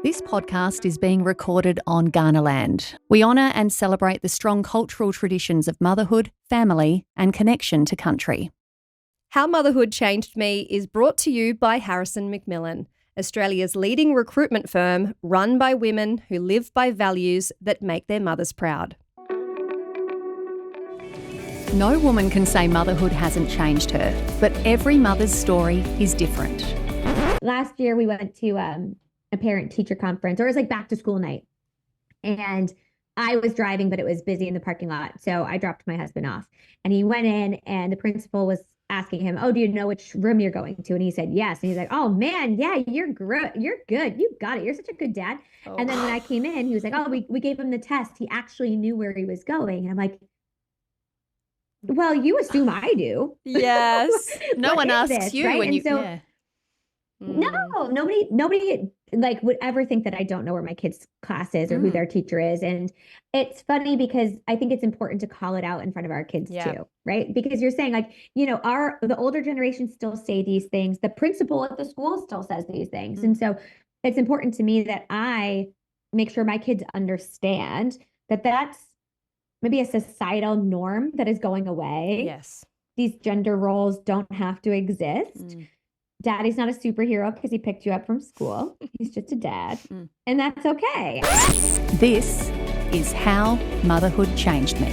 This podcast is being recorded on Kaurna land. We honour and celebrate the strong cultural traditions of motherhood, family and connection to country. How Motherhood Changed Me is brought to you by Harrison Macmillan, Australia's leading recruitment firm run by women who live by values that make their mothers proud. No woman can say motherhood hasn't changed her, but every mother's story is different. Last year we went to a parent-teacher conference, or it was like back to school night. And I was driving, but it was busy in the parking lot. So I dropped my husband off and he went in and the principal was asking him, "Oh, do you know which room you're going to?" And he said, "Yes." And he's like, "Oh man, yeah, you're good. You're good. You got it. You're such a good dad." Oh. And then when I came in, he was like, "Oh, we gave him the test. He actually knew where he was going." And I'm like, well, you assume I do. Yes. No one asks this, you right? when you, so, yeah. No, nobody like would ever think that I don't know where my kid's class is or who their teacher is. And it's funny because I think it's important to call it out in front of our kids too, right? Because you're saying like, you know, the older generation still say these things. The principal at the school still says these things. And so it's important to me that I make sure my kids understand that that's maybe a societal norm that is going away. Yes. These gender roles don't have to exist. Daddy's not a superhero because he picked you up from school. He's just a dad. And that's okay. This is How Motherhood Changed Me.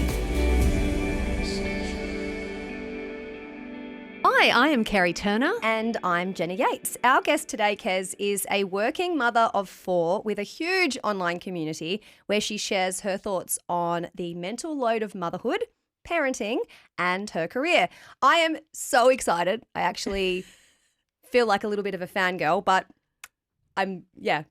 Hi, I am Kerrie Turner. And I'm Jenna Yates. Our guest today, Kez, is a working mother of 4 with a huge online community where she shares her thoughts on the mental load of motherhood, parenting, and her career. I am so excited. I actually feel like a little bit of a fangirl, but I'm,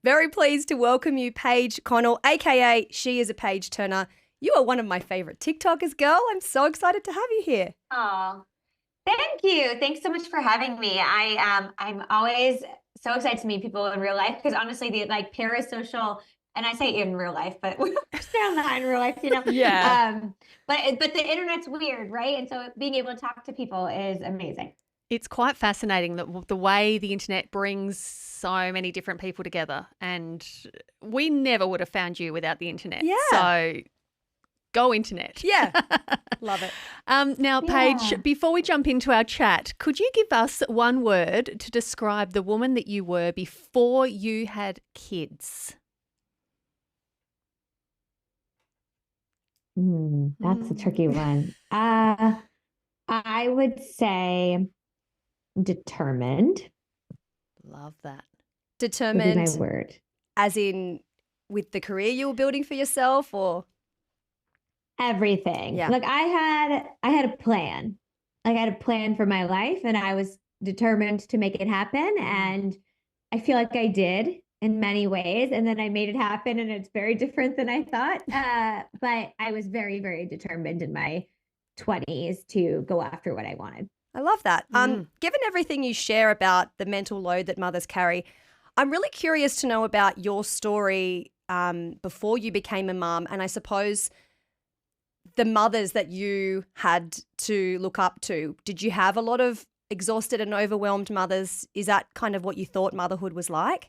very pleased to welcome you, Paige Connell, aka She is a Paige Turner. You are one of my favorite TikTokers, girl. I'm so excited to have you here. Oh, thank you. Thanks so much for having me. I'm always so excited to meet people in real life because honestly, the like parasocial, and I say in real life, but we're still not in real life, you know. But the internet's weird, right? And so being able to talk to people is amazing. It's quite fascinating that the way the internet brings so many different people together, and we never would have found you without the internet. Yeah. So go internet. Yeah. Love it. Now, Paige, before we jump into our chat, could you give us one word to describe the woman that you were before you had kids? That's a tricky one. I would say determined. Love that. Determined. Would be my word. As in with the career you were building for yourself, or everything. Yeah. Like I had a plan. Like I had a plan for my life and I was determined to make it happen. And I feel like I did in many ways. And then I made it happen and it's very different than I thought. But I was very, very determined in my 20s to go after what I wanted. I love that. Given everything you share about the mental load that mothers carry, I'm really curious to know about your story before you became a mum, and I suppose the mothers that you had to look up to. Did you have a lot of exhausted and overwhelmed mothers? Is that kind of what you thought motherhood was like?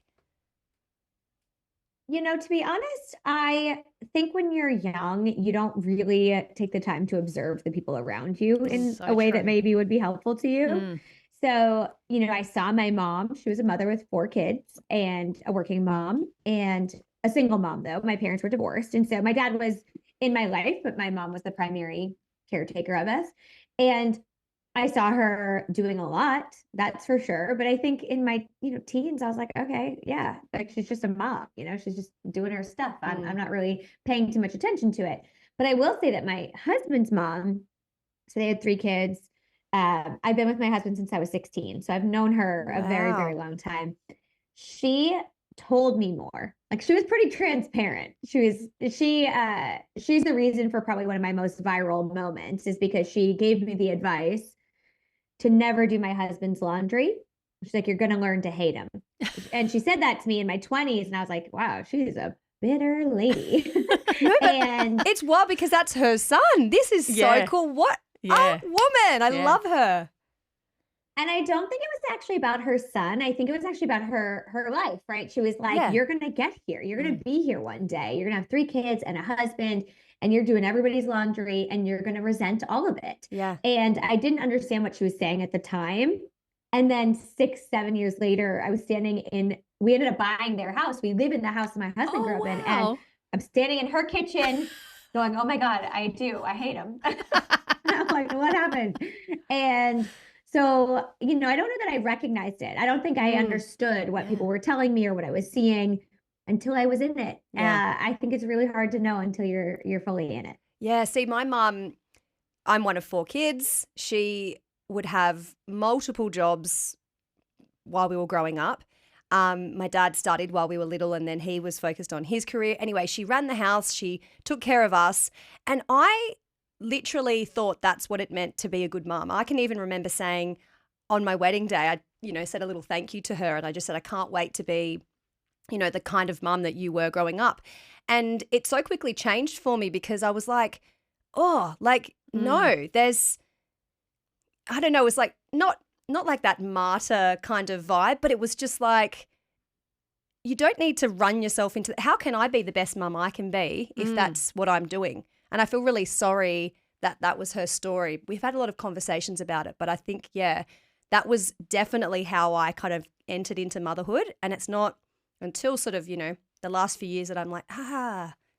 You know, to be honest, I think when you're young, you don't really take the time to observe the people around you in a way that maybe would be helpful to you. So, you know, I saw my mom. She was a mother with 4 kids and a working mom and a single mom, though. My parents were divorced. And so my dad was in my life, but my mom was the primary caretaker of us. And I saw her doing a lot, that's for sure. But I think in my, teens, I was like, okay, yeah, like she's just a mom, she's just doing her stuff. I'm not really paying too much attention to it. But I will say that my husband's mom, so they had 3 kids. I've been with my husband since I was 16. So I've known her a very, very long time. She told me more. Like she was pretty transparent. She's the reason for probably one of my most viral moments is because she gave me the advice to never do my husband's laundry. She's like, you're going to learn to hate him. And she said that to me in my 20s. And I was like, wow, she's a bitter lady. No, but it's wild because that's her son. This is so cool. What a woman. I love her. And I don't think it was actually about her son. I think it was actually about her life, right? She was like, you're going to get here. You're going to be here one day. You're going to have 3 kids and a husband, and you're doing everybody's laundry, and you're going to resent all of it. Yeah. And I didn't understand what she was saying at the time. And then 6, 7 years later, I was we ended up buying their house. We live in the house my husband grew up in. And I'm standing in her kitchen going, oh my God, I hate him. I'm like, what happened? And so, I don't know that I recognized it. I don't think I understood what people were telling me or what I was seeing until I was in it. I think it's really hard to know until you're fully in it. Yeah. See, my mum, I'm one of 4 kids. She would have multiple jobs while we were growing up. My dad studied while we were little, and then he was focused on his career. Anyway, she ran the house. She took care of us. And I literally thought that's what it meant to be a good mum. I can even remember saying on my wedding day, I said a little thank you to her, and I just said, I can't wait to be, the kind of mum that you were growing up. And it so quickly changed for me because I was like, no, there's, I don't know, it's like not like that martyr kind of vibe, but it was just like, you don't need to run yourself into, how can I be the best mum I can be if that's what I'm doing? And I feel really sorry that was her story. We've had a lot of conversations about it, but I think, that was definitely how I kind of entered into motherhood. And it's not until sort of, the last few years that I'm like,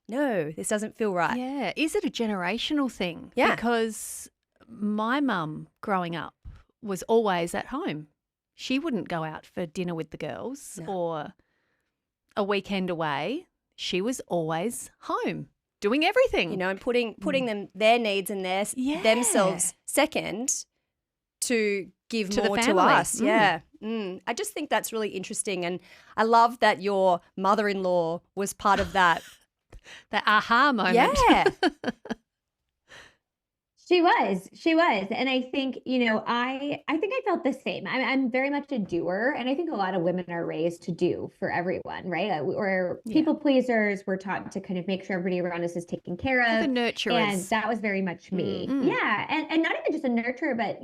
no, this doesn't feel right. Yeah. Is it a generational thing? Yeah. Because my mum growing up was always at home. She wouldn't go out for dinner with the girls or a weekend away. She was always home doing everything. And putting them, their needs and themselves second to give to more the to family. us. Yeah. I just think that's really interesting. And I love that your mother-in-law was part of that. That aha moment. Yeah. She was. And I think, I think I felt the same. I'm very much a doer. And I think a lot of women are raised to do for everyone, right? We're people pleasers. We're taught to kind of make sure everybody around us is taken care of. The nurturers. And that was very much me. Yeah. And not even just a nurturer, but,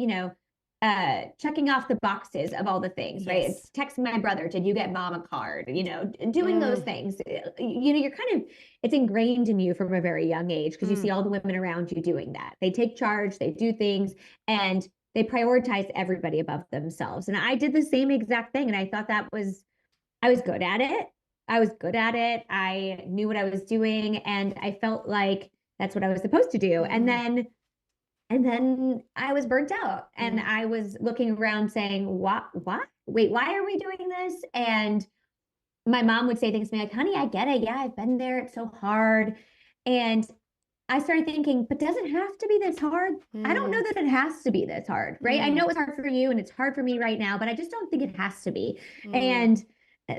checking off the boxes of all the things, right? It's texting my brother, did you get mom a card? Doing those things. You're kind of, it's ingrained in you from a very young age because you see all the women around you doing that. They take charge, they do things, and they prioritize everybody above themselves. And I did the same exact thing. And I thought I was good at it. I knew what I was doing, and I felt like that's what I was supposed to do. And then I was burnt out, and I was looking around saying, what? Wait, why are we doing this? And my mom would say things to me like, honey, I get it. Yeah, I've been there. It's so hard. And I started thinking, but does it have to be this hard? I don't know that it has to be this hard, right? I know it's hard for you and it's hard for me right now, but I just don't think it has to be. And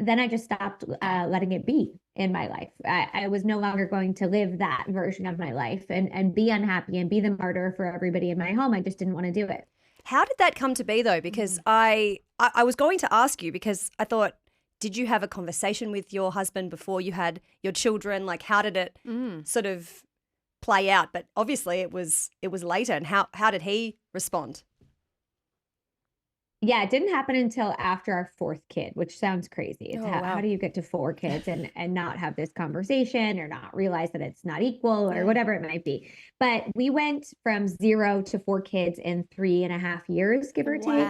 then I just stopped letting it be in my life. I was no longer going to live that version of my life and be unhappy and be the martyr for everybody in my home. I just didn't want to do it. How did that come to be though? Because I was going to ask you, because I thought, did you have a conversation with your husband before you had your children? Like, how did it sort of play out? But obviously it was later. And how did he respond? Yeah, it didn't happen until after our 4th kid, which sounds crazy. It's how do you get to 4 kids and not have this conversation or not realize that it's not equal or whatever it might be. But we went from 0 to 4 kids in 3.5 years, give or take.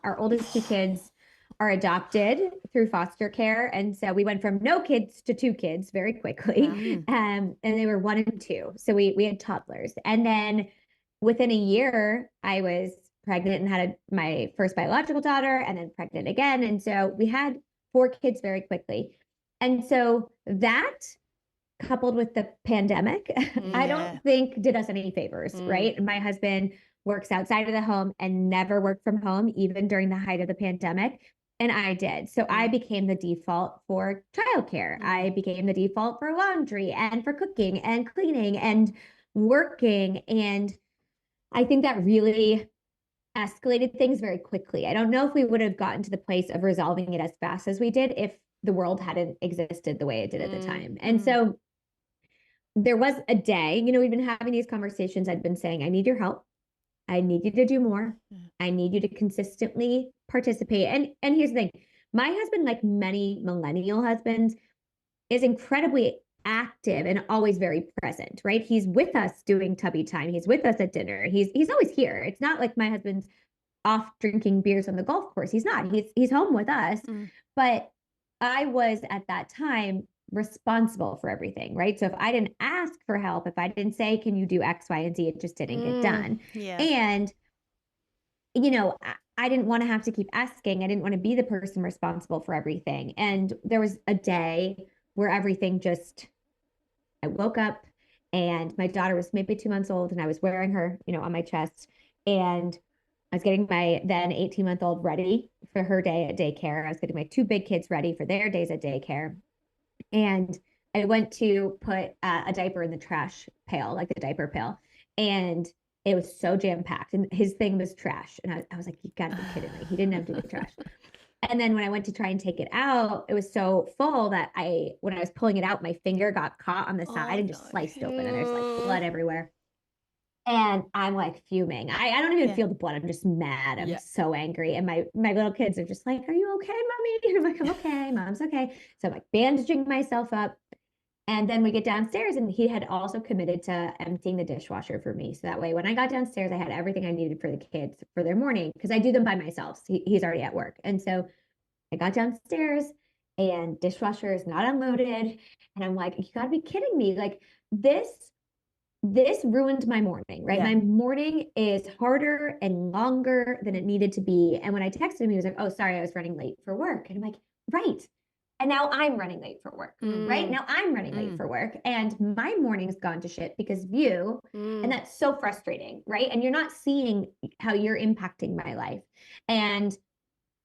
Our oldest 2 kids are adopted through foster care. And so we went from no kids to 2 kids very quickly. And they were 1 and 2. So we had toddlers. And then within a year, I was pregnant and had my first biological daughter, and then pregnant again. And so we had 4 kids very quickly. And so that, coupled with the pandemic, I don't think did us any favors, right? My husband works outside of the home and never worked from home, even during the height of the pandemic. And I did. So I became the default for childcare. I became the default for laundry and for cooking and cleaning and working. And I think that really escalated things very quickly. I don't know if we would have gotten to the place of resolving it as fast as we did if the world hadn't existed the way it did at the time. And so there was a day, we've been having these conversations. I'd been saying, I need your help. I need you to do more. I need you to consistently participate. And here's the thing. My husband, like many millennial husbands, is incredibly active and always very present, right? He's with us doing tubby time. He's with us at dinner. He's always here. It's not like my husband's off drinking beers on the golf course. He's not. He's home with us. But I was at that time responsible for everything, right? So if I didn't ask for help, if I didn't say, can you do X, Y, and Z, it just didn't get done. Yeah. And, you know, I didn't want to have to keep asking. I didn't want to be the person responsible for everything. And there was a day where everything just, I woke up and my daughter was maybe 2 months old and I was wearing her, you know, on my chest, and I was getting my then 18-month-old ready for her day at daycare. I was getting my 2 big kids ready for their days at daycare. And I went to put a diaper in the trash pail, like the diaper pail. And it was so jam-packed. And his thing was trash. And I was like, you gotta be kidding me. He didn't empty the trash. And then when I went to try and take it out, it was so full that when I was pulling it out, my finger got caught on the side and just sliced open. And there's like blood everywhere. And I'm like fuming. I don't even feel the blood. I'm just mad. I'm so angry. And my little kids are just like, are you okay, mommy? And I'm like, I'm okay. Mom's okay. So I'm like bandaging myself up. And then we get downstairs, and he had also committed to emptying the dishwasher for me. So that way, when I got downstairs, I had everything I needed for the kids for their morning, because I do them by myself. So he's already at work. And so I got downstairs and dishwasher is not unloaded. And I'm like, you gotta be kidding me. Like this ruined my morning, right? My morning is harder and longer than it needed to be. And when I texted him, he was like, oh, sorry, I was running late for work. And I'm like, right. And now I'm running late for work, right? Now I'm running late for work, and my morning's gone to shit because of you. And that's so frustrating, right? And you're not seeing how you're impacting my life. And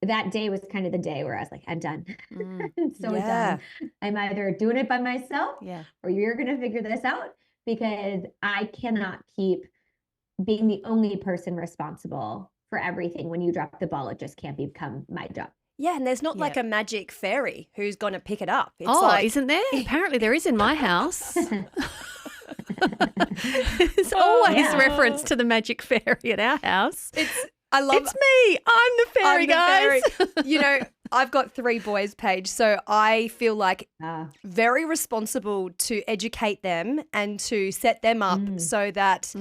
that day was kind of the day where I was like, I'm done. I'm so done. I'm either doing it by myself or you're going to figure this out, because I cannot keep being the only person responsible for everything. When you drop the ball, it just can't become my job. Yeah, and there's not like a magic fairy who's going to pick it up. It's like, isn't there? Apparently there is in my house. There's always reference to the magic fairy at our house. It's me. I'm the fairy, guys. You know, I've got 3 boys, Paige, so I feel like very responsible to educate them and to set them up so that,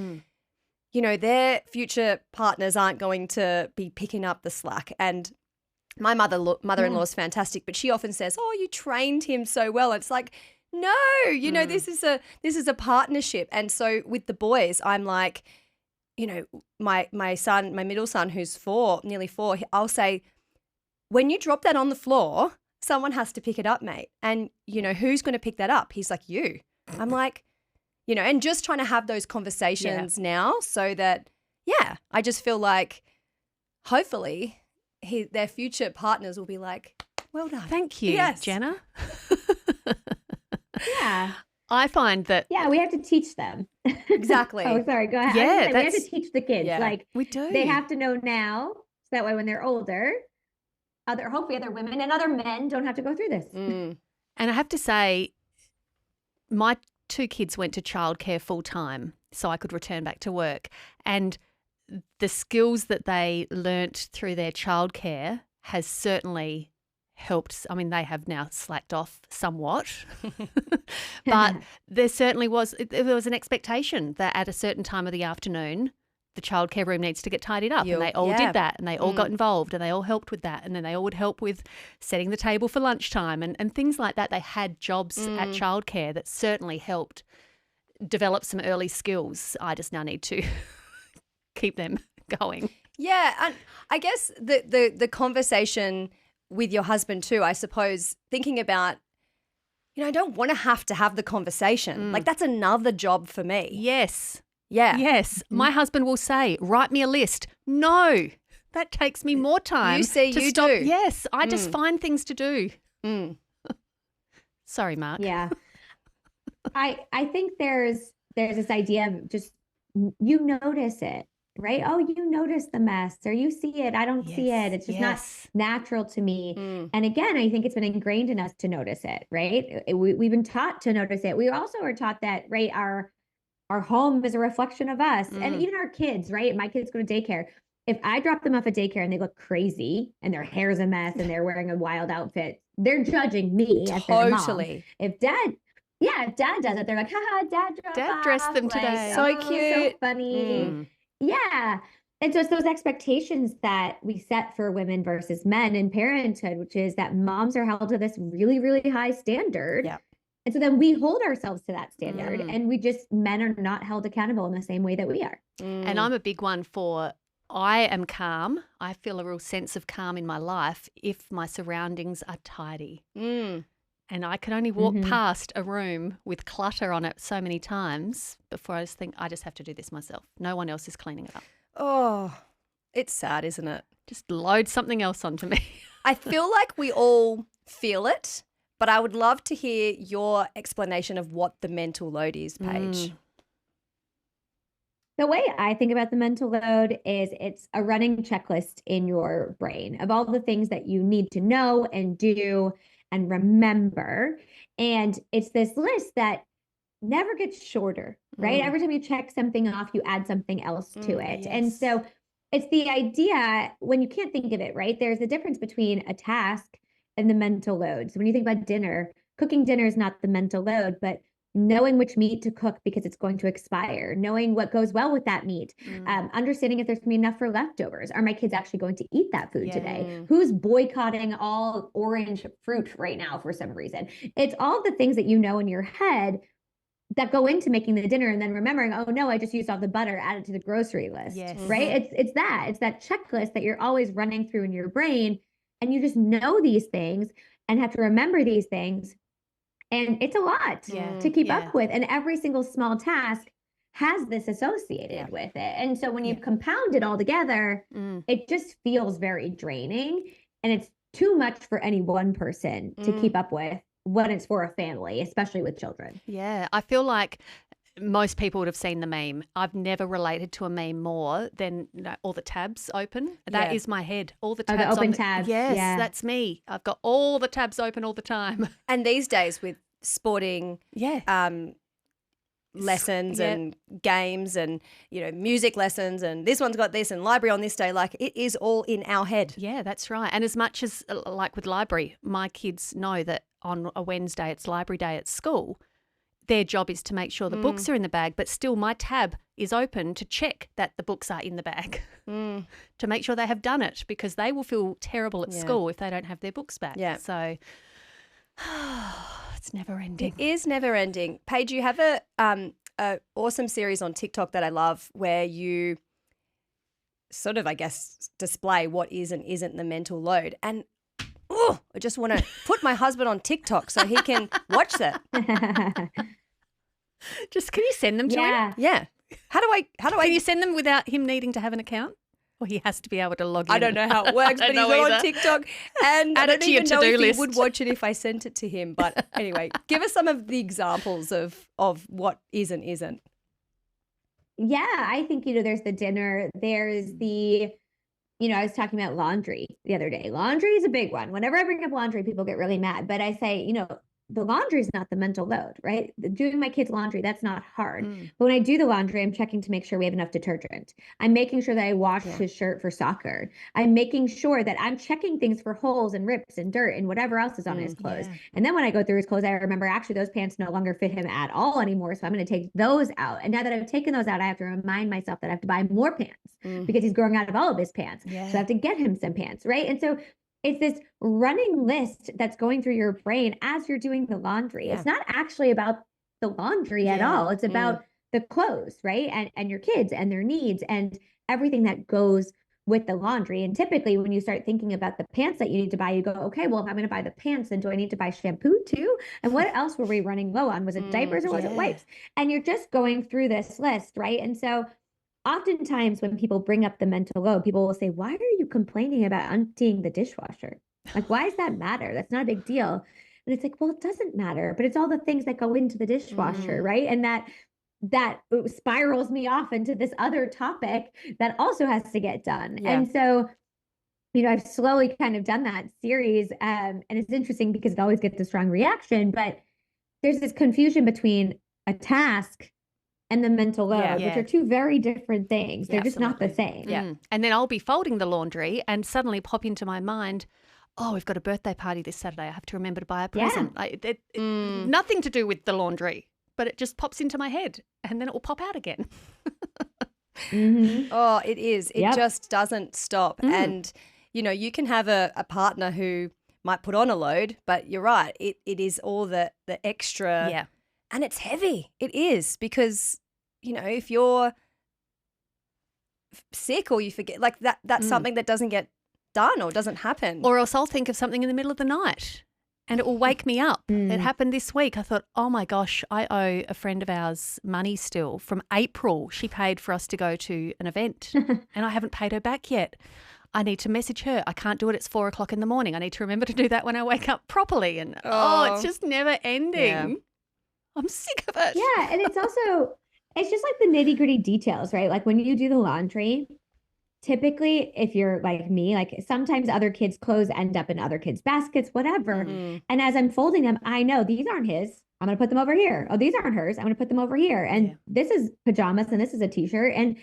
you know, their future partners aren't going to be picking up the slack. And my mother-in-law is fantastic, but she often says, oh, you trained him so well. It's like, no, you know, this is a partnership. And so with the boys, I'm like, you know, my middle son, who's nearly 4, I'll say, when you drop that on the floor, someone has to pick it up, mate. And, you know, who's going to pick that up? He's like, you. I'm like, you know, and just trying to have those conversations now so that, I just feel like hopefully their future partners will be like, well done. Thank you, Jenna. I find that. Yeah, we have to teach them. Exactly. Oh, sorry. Go ahead. Yeah, we have to teach the kids. Like we do. They have to know now, so that way when they're older, hopefully other women and other men don't have to go through this. And I have to say, my 2 kids went to childcare full time, so I could return back to work. And the skills that they learnt through their childcare has certainly helped. I mean, they have now slacked off somewhat, but there certainly was an expectation that at a certain time of the afternoon, the childcare room needs to get tidied up. And they all did that, and they all got involved, and they all helped with that. And then they all would help with setting the table for lunchtime and things like that. They had jobs at childcare that certainly helped develop some early skills. I just now need to keep them going. Yeah, and I guess the conversation with your husband too, I suppose, thinking about, you know, I don't want to have the conversation. Like that's another job for me. Yes. Yeah. Yes. My husband will say, write me a list. No, that takes me more time. You see, to you stop. do. Yes, I just find things to do. Sorry, Mark. Yeah. I think there's this idea of just, you notice it, right? Oh, you notice the mess, or you see it. I don't see it. It's just not natural to me. And again, I think it's been ingrained in us to notice it, right? We've been taught to notice it. We also are taught that, right, our our home is a reflection of us, and even our kids, right? My kids go to daycare. If I drop them off at daycare and they look crazy and their hair's a mess and they're wearing a wild outfit, they're judging me as their mom. If dad does it, they're like, haha, dad dressed them today. So cute. So funny. Yeah. And so it's those expectations that we set for women versus men in parenthood, which is that moms are held to this really, really high standard. Yeah. And so then we hold ourselves to that standard, and men are not held accountable in the same way that we are. And I'm a big one for, I am calm. I feel a real sense of calm in my life if my surroundings are tidy. And I can only walk past a room with clutter on it so many times before I just think, I just have to do this myself. No one else is cleaning it up. Oh, it's sad, isn't it? Just load something else onto me. I feel like we all feel it, but I would love to hear your explanation of what the mental load is, Paige. The way I think about the mental load is it's a running checklist in your brain of all the things that you need to know and do and remember. And it's this list that never gets shorter, right? Every time you check something off, you add something else to it. Yes. And so it's the idea, when you can't think of it, right? There's a difference between a task and the mental load. So when you think about dinner, cooking dinner is not the mental load, but knowing which meat to cook because it's going to expire, knowing what goes well with that meat, understanding if there's going to be enough for leftovers. Are my kids actually going to eat that food today? Who's boycotting all orange fruit right now for some reason? It's all the things that you know in your head that go into making the dinner, and then remembering, oh no, I just used all the butter, add it to the grocery list, right? It's that checklist that you're always running through in your brain, and you just know these things and have to remember these things. And it's a lot to keep up with. And every single small task has this associated with it. And so when you compound it all together, it just feels very draining. And it's too much for any one person to keep up with when it's for a family, especially with children. Yeah, I feel like most people would have seen the meme. I've never related to a meme more than all the tabs open. That is my head. All the tabs the open tabs. Yes, that's me. I've got all the tabs open all the time. And these days with sporting lessons and games and, music lessons, and this one's got this and library on this day, like it is all in our head. Yeah, that's right. And as much as like with library, my kids know that on a Wednesday it's library day at school. Their job is to make sure the books are in the bag, but still my tab is open to check that the books are in the bag to make sure they have done it, because they will feel terrible at school if they don't have their books back. Yeah. So it's never ending. It is never ending. Paige, you have a awesome series on TikTok that I love where you sort of, I guess, display what is and isn't the mental load. And I just want to put my husband on TikTok so he can watch that. Just can you send them to him? Yeah. How do I? Can you send them without him needing to have an account? Or he has to be able to log in? I don't know how it works, but he's on TikTok. And I don't even know if list. He would watch it if I sent it to him. But anyway, give us some of the examples of what is and isn't. Yeah, I think, there's the dinner. There's the, I was talking about laundry the other day. Laundry is a big one. Whenever I bring up laundry, people get really mad. But I say, the laundry is not the mental load, right? Doing my kids' laundry, that's not hard. But when I do the laundry, I'm checking to make sure we have enough detergent. I'm making sure that I wash his shirt for soccer. I'm making sure that I'm checking things for holes and rips and dirt and whatever else is on his clothes. And then when I go through his clothes, I remember actually those pants no longer fit him at all anymore. So I'm going to take those out. And now that I've taken those out, I have to remind myself that I have to buy more pants because he's growing out of all of his pants. So I have to get him some pants, right? And so it's this running list that's going through your brain as you're doing the laundry. It's not actually about the laundry at all. It's about the clothes, right? And your kids and their needs and everything that goes with the laundry. And typically when you start thinking about the pants that you need to buy, you go, okay, well, if I'm going to buy the pants, then do I need to buy shampoo too? And what else were we running low on? Was it diapers or was it wipes? And you're just going through this list, right? And so oftentimes when people bring up the mental load, people will say, why are you complaining about emptying the dishwasher? Like, why does that matter? That's not a big deal. And it's like, well, it doesn't matter, but it's all the things that go into the dishwasher, right? And that spirals me off into this other topic that also has to get done. And so, I've slowly kind of done that series. And it's interesting because it always gets a strong reaction, but there's this confusion between a task and the mental load, Yeah. which are two very different things. They're just not the Absolutely. same. Yeah. And then I'll be folding the laundry and suddenly pop into my mind, oh, we've got a birthday party this Saturday. I have to remember to buy a present. Nothing to do with the laundry, but it just pops into my head and then it will pop out again. Oh, it is. It just doesn't stop. And, you know, you can have a partner who might put on a load, but you're right. It is all the extra. Yeah. And it's heavy. It is because, you know, if you're sick or you forget, like that's something that doesn't get done or doesn't happen. Or else I'll think of something in the middle of the night and it will wake me up. It happened this week. I thought, oh my gosh, I owe a friend of ours money still from April. She paid for us to go to an event and I haven't paid her back yet. I need to message her. I can't do it. It's 4 o'clock in the morning. I need to remember to do that when I wake up properly. And it's just never ending. Yeah. I'm sick of it. Yeah. And it's just like the nitty gritty details, right? Like when you do the laundry, typically, if you're like me, like sometimes other kids' clothes end up in other kids' baskets, whatever. And as I'm folding them, I know these aren't his. I'm going to put them over here. Oh, these aren't hers. I'm going to put them over here. And this is pajamas and this is a t-shirt. And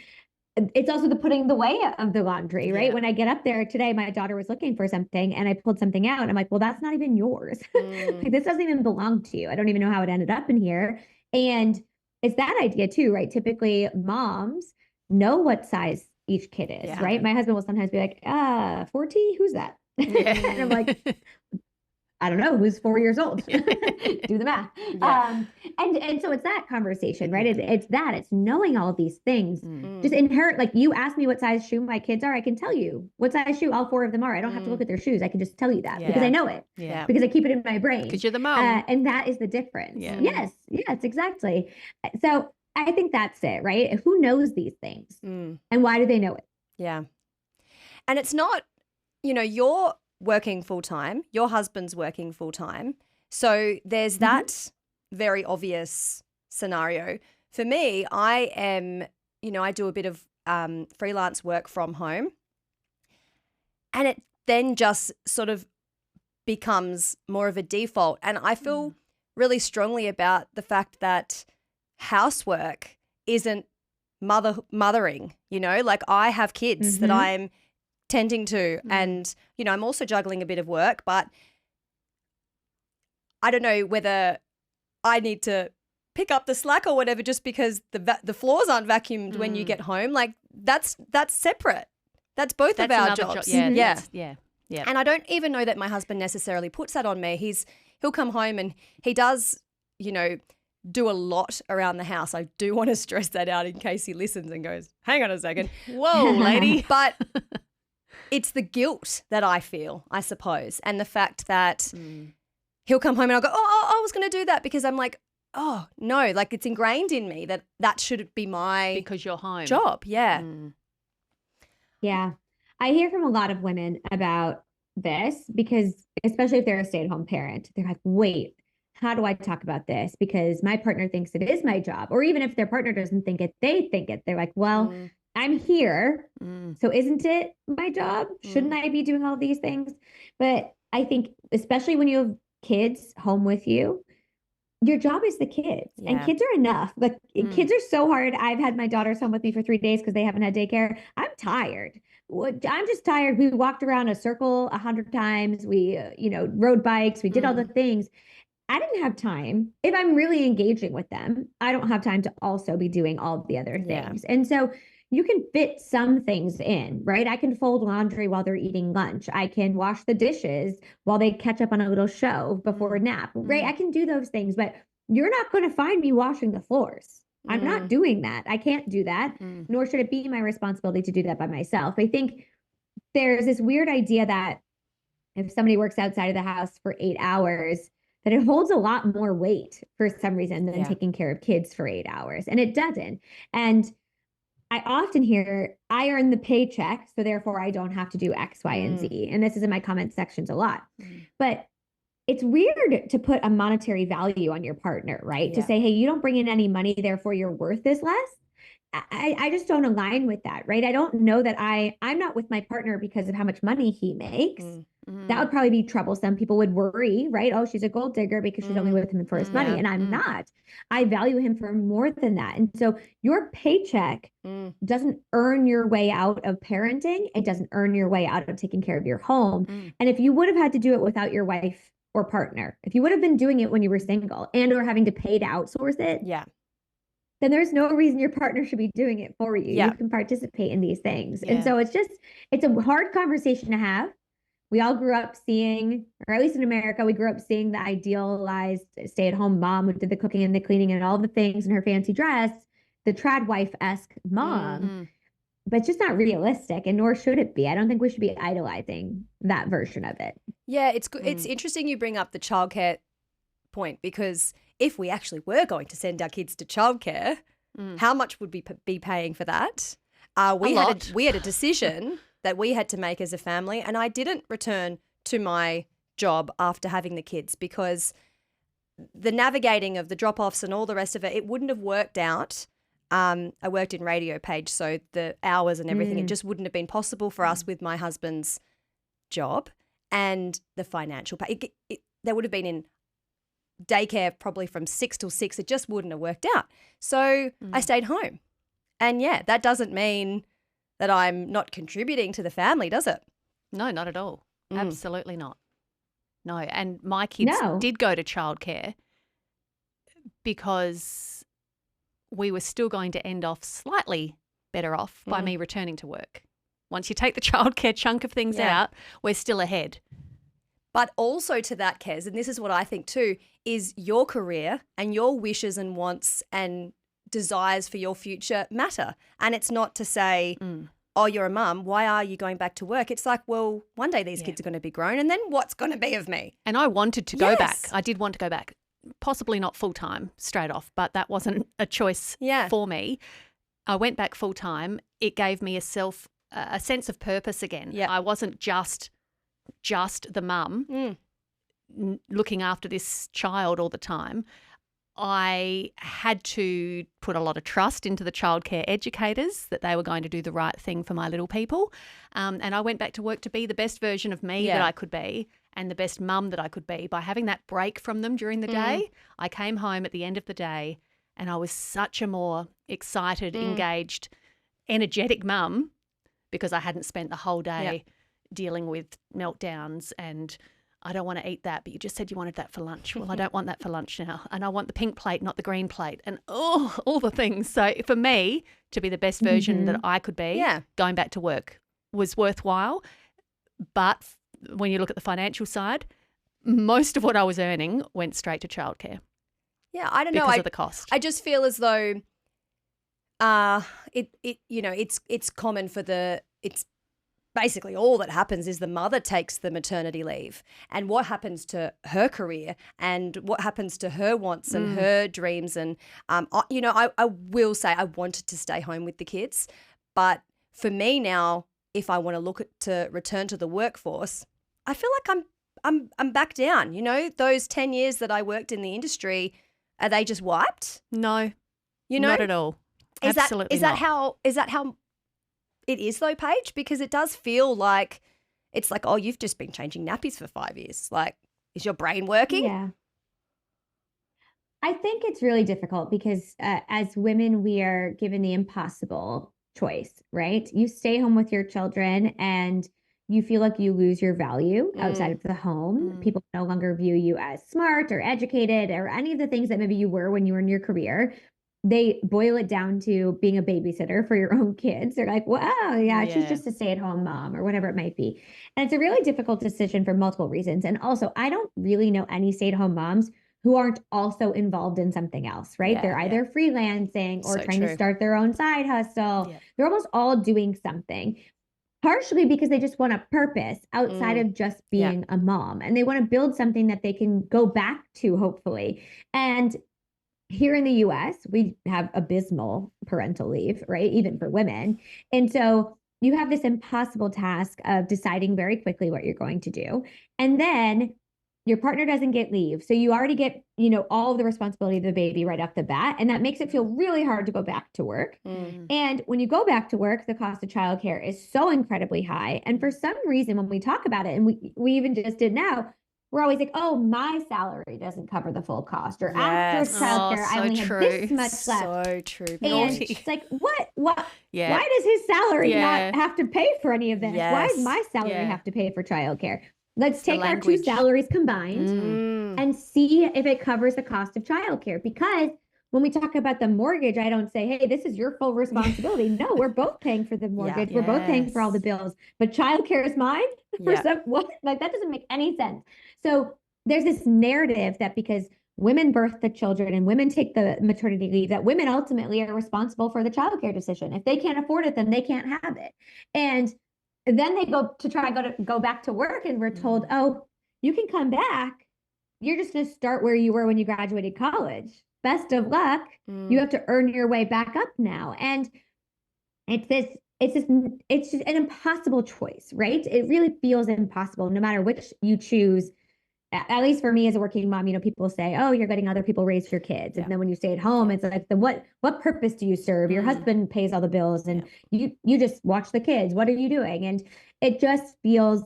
it's also the putting away of the laundry, right? When I get up there today, my daughter was looking for something and I pulled something out. And I'm like, well, that's not even yours. Like, this doesn't even belong to you. I don't even know how it ended up in here. And it's that idea too, right? Typically moms know what size each kid is, right? My husband will sometimes be like, 14, who's that? And I'm like, I don't know, who's 4 years old? Do the math. And so it's that conversation, right? It's knowing all of these things. Just inherent, like you ask me what size shoe my kids are, I can tell you what size shoe all 4 of them are. I don't have to look at their shoes. I can just tell you that because I know it. Because I keep it in my brain. Because you're the mom. And that is the difference. Yes, exactly. So I think that's it, right? Who knows these things? And why do they know it? Yeah. And it's not, you know, you're working full time, your husband's working full time. So there's that very obvious scenario. For me, I am, you know, I do a bit of freelance work from home. And it then just sort of becomes more of a default. And I feel really strongly about the fact that housework isn't mothering, you know, like I have kids that I'm tending to and, you know, I'm also juggling a bit of work, but I don't know whether I need to pick up the slack or whatever just because the floors aren't vacuumed when you get home. Like that's separate. That's both of our jobs. Yeah. And I don't even know that my husband necessarily puts that on me. He'll come home and he does, you know, do a lot around the house. I do want to stress that out in case he listens and goes, hang on a second. Whoa, lady. But it's the guilt that I feel, I suppose, and the fact that he'll come home and I'll go, I was going to do that because I'm like, oh, no, like it's ingrained in me that should be my because you're home job. Yeah. Yeah. I hear from a lot of women about this because especially if they're a stay-at-home parent, they're like, wait, how do I talk about this? Because my partner thinks it is my job. Or even if their partner doesn't think it, they think it. They're like, well, I'm here. So isn't it my job? Shouldn't I be doing all these things? But I think especially when you have kids home with you, your job is the kids and kids are enough. Like kids are so hard. I've had my daughters home with me for 3 days because they haven't had daycare. I'm tired. I'm just tired. We walked around a circle 100 times. We, rode bikes. We did all the things. I didn't have time. If I'm really engaging with them, I don't have time to also be doing all of the other things. And so you can fit some things in, right? I can fold laundry while they're eating lunch. I can wash the dishes while they catch up on a little show before a nap, right? I can do those things, but you're not going to find me washing the floors. I'm not doing that. I can't do that, nor should it be my responsibility to do that by myself. I think there's this weird idea that if somebody works outside of the house for 8 hours, that it holds a lot more weight for some reason than taking care of kids for 8 hours. And it doesn't. And I often hear, I earn the paycheck, so therefore I don't have to do X, Y, and Z. And this is in my comment sections a lot. But it's weird to put a monetary value on your partner, right? To say, hey, you don't bring in any money, therefore your worth is less. I just don't align with that, right? I don't know that I'm not with my partner because of how much money he makes. That would probably be troublesome. People would worry, right? Oh, she's a gold digger because she's only with him for his money. And I'm not. I value him for more than that. And so your paycheck doesn't earn your way out of parenting. It doesn't earn your way out of taking care of your home. And if you would have had to do it without your wife or partner, if you would have been doing it when you were single and or having to pay to outsource it, then there's no reason your partner should be doing it for you. You can participate in these things. And so it's a hard conversation to have. We all grew up seeing, or at least in America, we grew up seeing the idealized stay-at-home mom who did the cooking and the cleaning and all the things in her fancy dress, the trad wife-esque mom. But it's just not realistic, and nor should it be. I don't think we should be idolizing that version of it. Yeah, it's good. It's interesting you bring up the childcare point, because if we actually were going to send our kids to childcare, how much would we be paying for that? We had a decision that we had to make as a family, and I didn't return to my job after having the kids because the navigating of the drop-offs and all the rest of it, it wouldn't have worked out. I worked in radio, Paige, so the hours and everything, it just wouldn't have been possible for us with my husband's job and the financial pay. There would have been in daycare probably from 6 till 6. It just wouldn't have worked out. So I stayed home. And yeah, that doesn't mean that I'm not contributing to the family, does it? No, not at all. Absolutely not. No. And my kids did go to childcare because we were still going to end off slightly better off by me returning to work. Once you take the childcare chunk of things out, we're still ahead. But also to that, Kez, and this is what I think too, is your career and your wishes and wants and desires for your future matter. And it's not to say, oh, you're a mum, why are you going back to work? It's like, well, one day these kids are going to be grown, and then what's going to be of me? And I wanted to go back. I did want to go back. Possibly not full-time straight off, but that wasn't a choice for me. I went back full-time. It gave me a sense of purpose again. I wasn't just the mum looking after this child all the time. I had to put a lot of trust into the childcare educators that they were going to do the right thing for my little people. And I went back to work to be the best version of me that I could be and the best mum that I could be by having that break from them during the day. I came home at the end of the day and I was such a more excited, engaged, energetic mum because I hadn't spent the whole day dealing with meltdowns and I don't want to eat that, but you just said you wanted that for lunch. Well, I don't want that for lunch now. And I want the pink plate, not the green plate. And all the things. So for me to be the best version that I could be, going back to work was worthwhile. But when you look at the financial side, most of what I was earning went straight to childcare. Yeah, I don't know. Because of the cost. I just feel as though it's common for it's basically all that happens is the mother takes the maternity leave, and what happens to her career and what happens to her wants and her dreams. And, I will say I wanted to stay home with the kids, but for me now, if I want to return to the workforce, I feel like I'm back down. You know, those 10 years that I worked in the industry, are they just wiped? No, not at all. Absolutely not. Is that how it is though, Paige? Because it does feel like it's like, oh, you've just been changing nappies for 5 years. Like, is your brain working? Yeah. I think it's really difficult because as women, we are given the impossible choice, right? You stay home with your children and you feel like you lose your value outside of the home. People no longer view you as smart or educated or any of the things that maybe you were when you were in your career. They boil it down to being a babysitter for your own kids. They're like, wow, she's just a stay-at-home mom or whatever it might be. And it's a really difficult decision for multiple reasons. And also, I don't really know any stay-at-home moms who aren't also involved in something else, right? They're either freelancing or trying to start their own side hustle. Yeah. They're almost all doing something, partially because they just want a purpose outside of just being a mom. And they want to build something that they can go back to, hopefully. And here in the US, we have abysmal parental leave, right? Even for women. And so you have this impossible task of deciding very quickly what you're going to do. And then your partner doesn't get leave. So you already get, all of the responsibility of the baby right off the bat. And that makes it feel really hard to go back to work. And when you go back to work, the cost of childcare is so incredibly high. And for some reason, when we talk about it, and we even just did now, we're always like, oh, my salary doesn't cover the full cost. Or after childcare, I only have this much left. So true. And it's like, what? Yeah. Why does his salary not have to pay for any of this? Yes. Why does my salary have to pay for childcare? Let's take our two salaries combined and see if it covers the cost of childcare. Because when we talk about the mortgage, I don't say, hey, this is your full responsibility. No, we're both paying for the mortgage. We're both paying for all the bills. But childcare is mine? Like, that doesn't make any sense. So there's this narrative that because women birth the children and women take the maternity leave, that women ultimately are responsible for the childcare decision. If they can't afford it, then they can't have it. And then they go back to work and we're told, oh, you can come back. You're just going to start where you were when you graduated college. Best of luck. You have to earn your way back up now. And it's just an impossible choice, right? It really feels impossible no matter which you choose. At least for me as a working mom, people say, oh, you're letting other people raise your kids. And then when you stay at home, it's like, what purpose do you serve? Your husband pays all the bills and you just watch the kids. What are you doing? And it just feels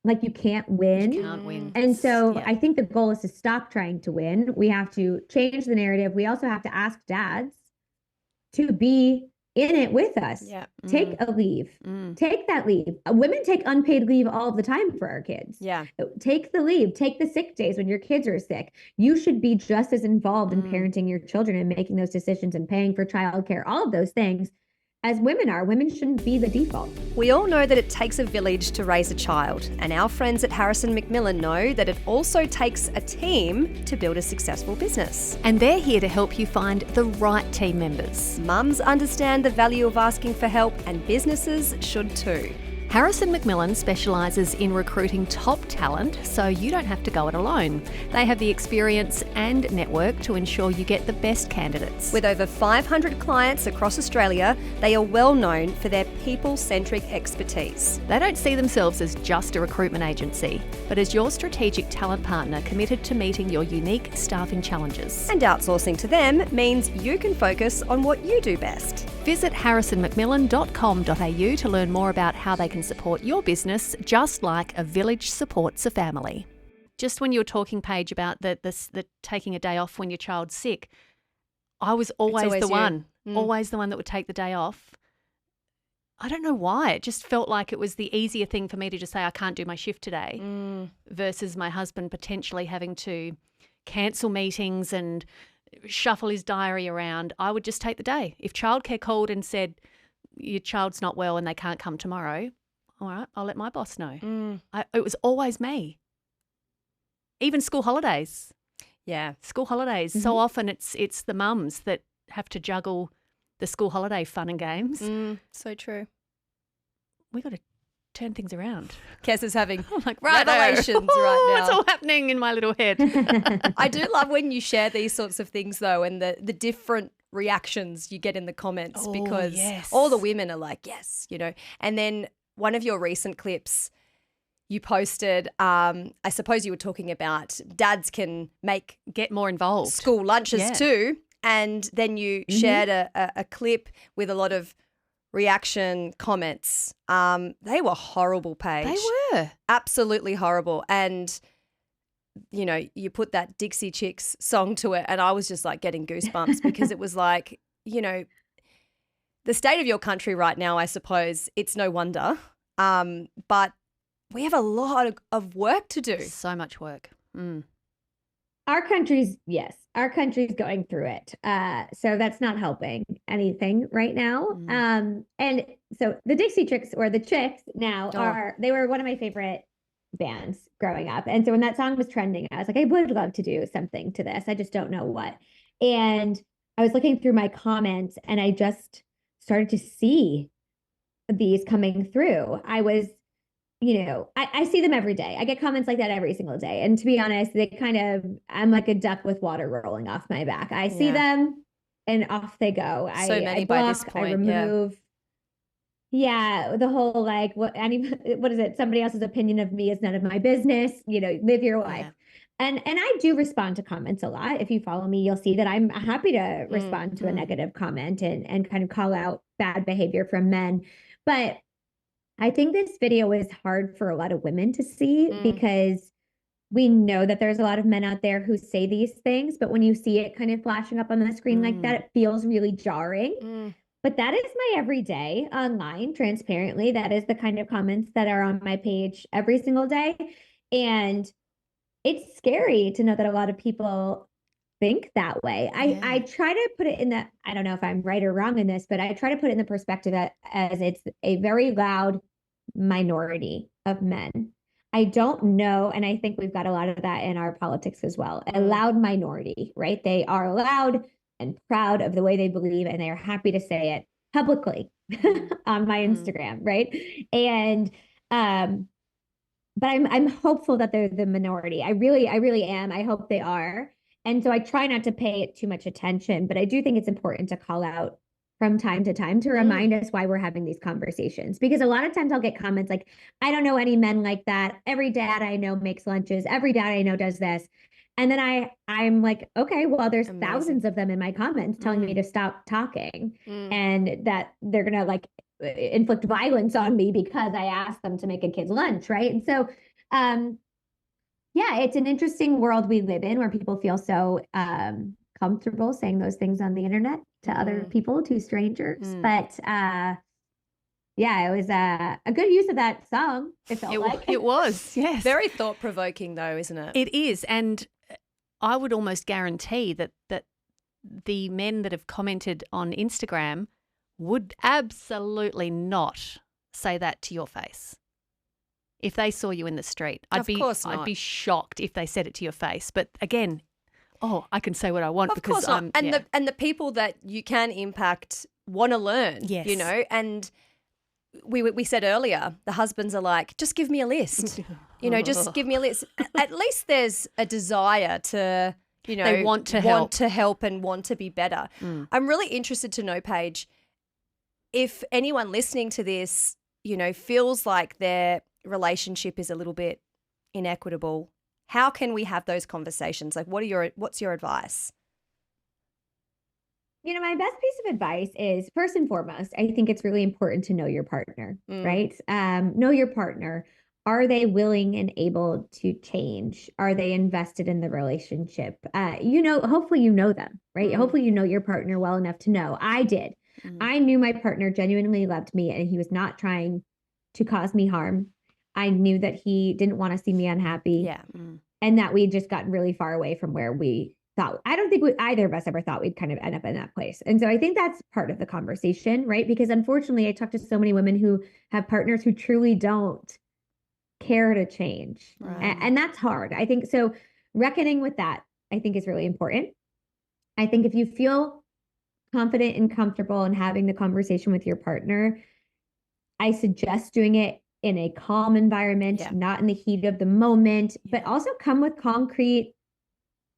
like you can't win. You can't win. And so I think the goal is to stop trying to win. We have to change the narrative. We also have to ask dads to be in it with us. Take a leave. Take that leave. Women take unpaid leave all the time for our kids. Take the leave. Take the sick days when your kids are sick. You should be just as involved in parenting your children and making those decisions and paying for childcare, all of those things, as women are. Women shouldn't be the default. We all know that it takes a village to raise a child, and our friends at Harrison Macmillan know that it also takes a team to build a successful business. And they're here to help you find the right team members. Mums understand the value of asking for help, and businesses should too. Harrison Macmillan specialises in recruiting top talent, so you don't have to go it alone. They have the experience and network to ensure you get the best candidates. With over 500 clients across Australia, they are well known for their people-centric expertise. They don't see themselves as just a recruitment agency, but as your strategic talent partner committed to meeting your unique staffing challenges. And outsourcing to them means you can focus on what you do best. Visit harrisonmacmillan.com.au to learn more about how they can support your business, just like a village supports a family. Just when you were talking, Paige, about the taking a day off when your child's sick, I was always the one that would take the day off. I don't know why. It just felt like it was the easier thing for me to just say I can't do my shift today versus my husband potentially having to cancel meetings and shuffle his diary around. I would just take the day. If childcare called and said your child's not well and they can't come tomorrow, all right, I'll let my boss know. It was always me. Even school holidays. Yeah. School holidays. So often it's the mums that have to juggle the school holiday fun and games. So true. We got to turn things around. Kes is having revelations right now. It's all happening in my little head. I do love when you share these sorts of things though, and the different reactions you get in the comments because all the women are like, yes, and then one of your recent clips you posted, I suppose you were talking about dads can get more involved. School lunches too. And then you shared a clip with a lot of reaction comments. They were horrible, Paige. They were. Absolutely horrible. And, you put that Dixie Chicks song to it and I was just like getting goosebumps because it was like, the state of your country right now, I suppose, it's no wonder. But we have a lot of work to do. So much work. Our country's going through it. So that's not helping anything right now. And so the Dixie Chicks, or the Chicks now, they were one of my favorite bands growing up. And so when that song was trending, I was like, I would love to do something to this. I just don't know what. And I was looking through my comments and I just started to see these coming through. I was, I see them every day. I get comments like that every single day. And to be honest, I'm like a duck with water rolling off my back. I see them and off they go. So many I block, by this point. I remove. Yeah, the whole like what is it? Somebody else's opinion of me is none of my business. Live your life. Yeah. And I do respond to comments a lot. If you follow me, you'll see that I'm happy to respond to a negative comment and kind of call out bad behavior from men. But I think this video is hard for a lot of women to see because we know that there's a lot of men out there who say these things, but when you see it kind of flashing up on the screen like that, it feels really jarring. But that is my everyday online, transparently. That is the kind of comments that are on my page every single day. And it's scary to know that a lot of people think that way. I try to put it in the, I don't know if I'm right or wrong in this, but I try to put it in the perspective that as it's a very loud minority of men. I don't know, and I think we've got a lot of that in our politics as well. A loud minority, right? They are loud and proud of the way they believe, and they are happy to say it publicly on my Instagram, right? And but I'm hopeful that they're the minority. I really am. I hope they are. And so I try not to pay it too much attention, but I do think it's important to call out from time to time to remind us why we're having these conversations. Because a lot of times I'll get comments like, I don't know any men like that. Every dad I know makes lunches. Every dad I know does this. And then I'm like, okay, well, there's thousands of them in my comments telling me to stop talking and that they're going to like inflict violence on me because I asked them to make a kid's lunch, right? And so, yeah, it's an interesting world we live in where people feel so comfortable saying those things on the internet to other people, to strangers. But yeah, it was a good use of that song. It felt like it was, yes. Very thought-provoking, though, isn't it? It is, and I would almost guarantee that the men that have commented on Instagram would absolutely not say that to your face. If they saw you in the street, I'd be shocked if they said it to your face. But again, I can say what I want because I'm and the people that you can impact want to learn. Yes. And we said earlier, the husbands are like, just give me a list. Just give me a list. At least there's a desire to, they want to help and want to be better. I'm really interested to know, Paige, if anyone listening to this, feels like their relationship is a little bit inequitable, how can we have those conversations? Like, what's your advice? My best piece of advice is, first and foremost, I think it's really important to know your partner, right? Know your partner. Are they willing and able to change? Are they invested in the relationship? Hopefully you know them, right? Hopefully you know your partner well enough to know. I did. I knew my partner genuinely loved me and he was not trying to cause me harm. I knew that he didn't want to see me unhappy. Yeah. And that we just gotten really far away from where we thought. I don't think either of us ever thought we'd kind of end up in that place. And so I think that's part of the conversation, right? Because unfortunately, I talk to so many women who have partners who truly don't care to change. Right. And that's hard. I think so. Reckoning with that, I think, is really important. I think if you feel confident and comfortable in having the conversation with your partner, I suggest doing it in a calm environment, not in the heat of the moment, but also come with concrete,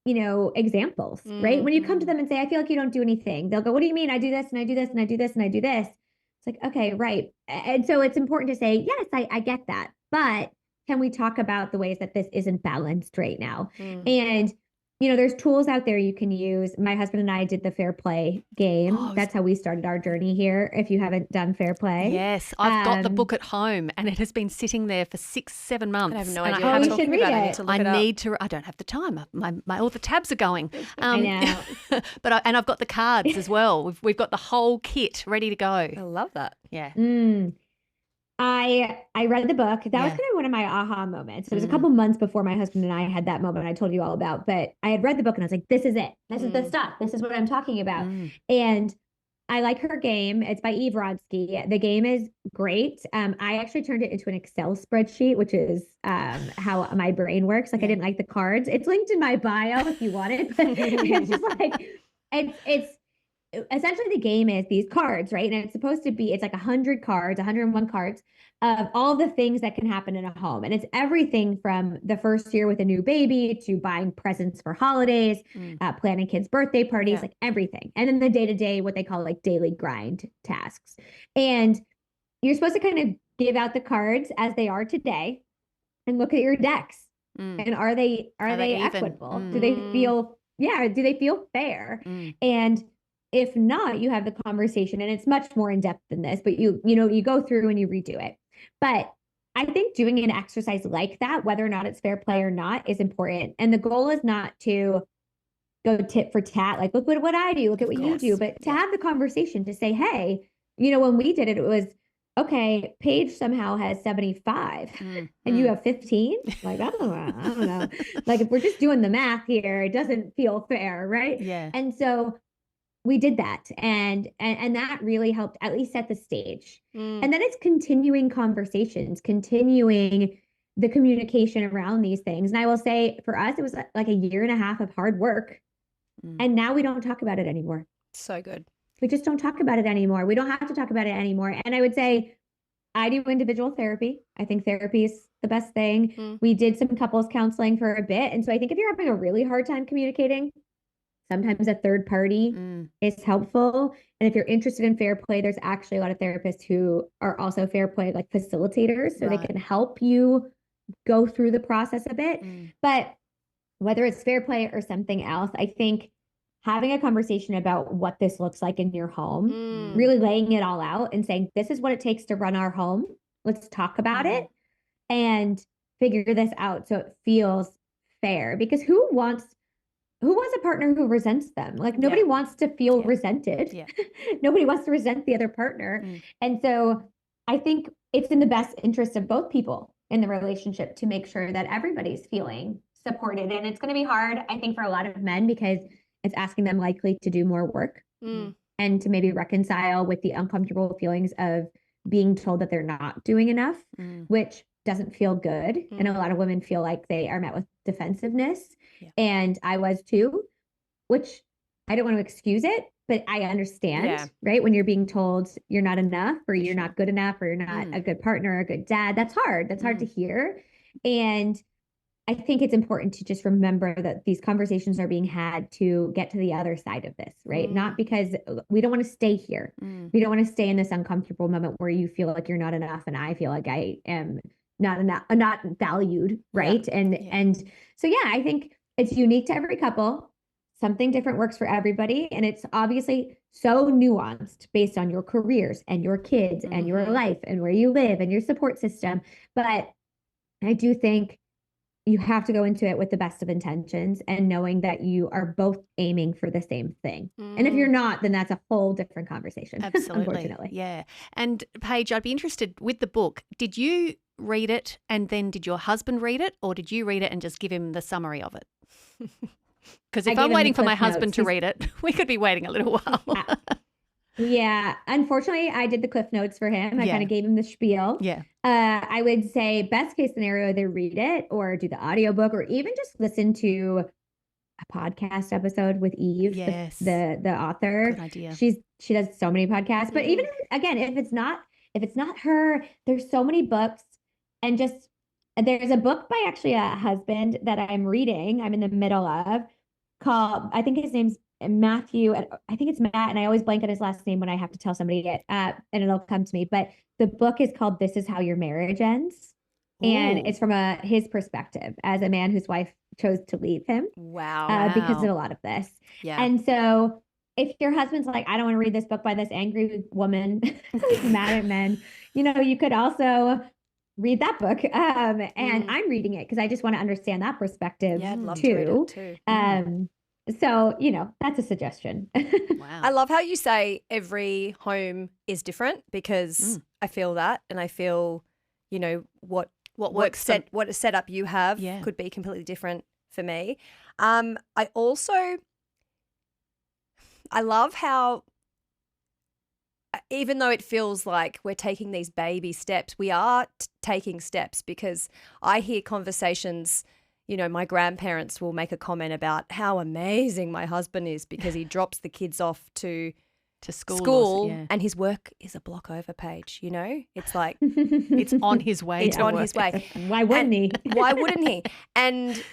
examples, right? When you come to them and say, I feel like you don't do anything, they'll go, what do you mean? I do this and I do this and I do this and I do this. It's like, okay, right. And so it's important to say, yes, I get that. But can we talk about the ways that this isn't balanced right now? And there's tools out there you can use. My husband and I did the Fair Play game. That's how we started our journey here. If you haven't done Fair Play. Yes, I've got the book at home and it has been sitting there for 6-7 months. I have no idea how to talk about it. I don't have the time. All the tabs are going. I know. But I've got the cards as well. We've got the whole kit ready to go. I love that. Yeah. I read the book. That was kind of one of my aha moments. It was a couple months before my husband and I had that moment I told you all about. But I had read the book and I was like, this is it. This is the stuff. This is what I'm talking about. And I like her game. It's by Eve Rodsky. The game is great. I actually turned it into an Excel spreadsheet, which is how my brain works. Like I didn't like the cards. It's linked in my bio if you want it. But it's just like, it's essentially the game is these cards, right? And it's supposed to be, it's like 100 cards, 101 cards of all the things that can happen in a home. And it's everything from the first year with a new baby to buying presents for holidays, planning kids' birthday parties, like everything. And then the day-to-day, what they call like daily grind tasks. And you're supposed to kind of give out the cards as they are today and look at your decks. And are they equitable? Do they feel fair? And if not, you have the conversation, and it's much more in depth than this, but you go through and you redo it. But I think doing an exercise like that, whether or not it's fair play or not, is important. And the goal is not to go tit for tat, like, look what I do, look at what you do, but to have the conversation to say, hey, when we did it, it was, okay, Paige somehow has 75 and you have 15. Like, I don't know. Like, if we're just doing the math here, it doesn't feel fair, right? Yeah. And so we did that, and that really helped at least set the stage. And then it's continuing conversations, continuing the communication around these things. And I will say, for us, it was like a year and a half of hard work. And now we don't talk about it anymore. So good. We just don't talk about it anymore. We don't have to talk about it anymore. And I would say I do individual therapy. I think therapy is the best thing. We did some couples counseling for a bit. And so I think if you're having a really hard time communicating, sometimes a third party is helpful. And if you're interested in fair play, there's actually a lot of therapists who are also fair play, like facilitators. So they can help you go through the process a bit. But whether it's fair play or something else, I think having a conversation about what this looks like in your home, really laying it all out and saying, this is what it takes to run our home. Let's talk about it and figure this out so it feels fair. Because who wants a partner who resents them? Like, nobody wants to feel resented. Nobody wants to resent the other partner. And so I think it's in the best interest of both people in the relationship to make sure that everybody's feeling supported. And it's going to be hard, I think, for a lot of men, because it's asking them likely to do more work and to maybe reconcile with the uncomfortable feelings of being told that they're not doing enough, which doesn't feel good. And a lot of women feel like they are met with defensiveness. And I was too, which I don't want to excuse it, but I understand, right? When you're being told you're not enough, or you're not good enough, or you're not a good partner or a good dad, that's hard. That's hard to hear. And I think it's important to just remember that these conversations are being had to get to the other side of this, right? Not because we don't want to stay here. We don't want to stay in this uncomfortable moment where you feel like you're not enough and I feel like I am not enough, not valued, right? And so, I think it's unique to every couple. Something different works for everybody. And it's obviously so nuanced based on your careers and your kids and your life and where you live and your support system. But I do think you have to go into it with the best of intentions and knowing that you are both aiming for the same thing. And if you're not, then that's a whole different conversation. Absolutely. Unfortunately. Yeah. And Paige, I'd be interested with the book. Did you read it and then did your husband read it, or did you read it and just give him the summary of it? Because if I'm waiting for my husband to read it, we could be waiting a little while. Yeah. Unfortunately, I did the Cliff Notes for him. I kind of gave him the spiel. Yeah. I would say best case scenario, they read it or do the audiobook or even just listen to a podcast episode with Eve, the author. Good idea. She does so many podcasts. But even again, if it's not her, there's so many books. And just there's a book by actually a husband that I'm reading, I'm in the middle of, called, I think his name's Matthew, I think it's Matt, and I always blank on his last name when I have to tell somebody it, and it'll come to me. But the book is called This Is How Your Marriage Ends. Ooh. And it's from his perspective as a man whose wife chose to leave him. Wow. Because of a lot of this. Yeah. And so if your husband's like, I don't want to read this book by this angry woman who's mad at men, you could also read that book. And I'm reading it because I just want to understand that perspective I'd love too. to read it too. So, that's a suggestion. Wow. I love how you say every home is different, because I feel that, and I feel, what a setup you have could be completely different for me. I love how, even though it feels like we're taking these baby steps, we are taking steps, because I hear conversations, my grandparents will make a comment about how amazing my husband is because he drops the kids off to school and his work is a block over, Paige, It's like it's on his way. It's on his way. Why wouldn't he? Why wouldn't he? And,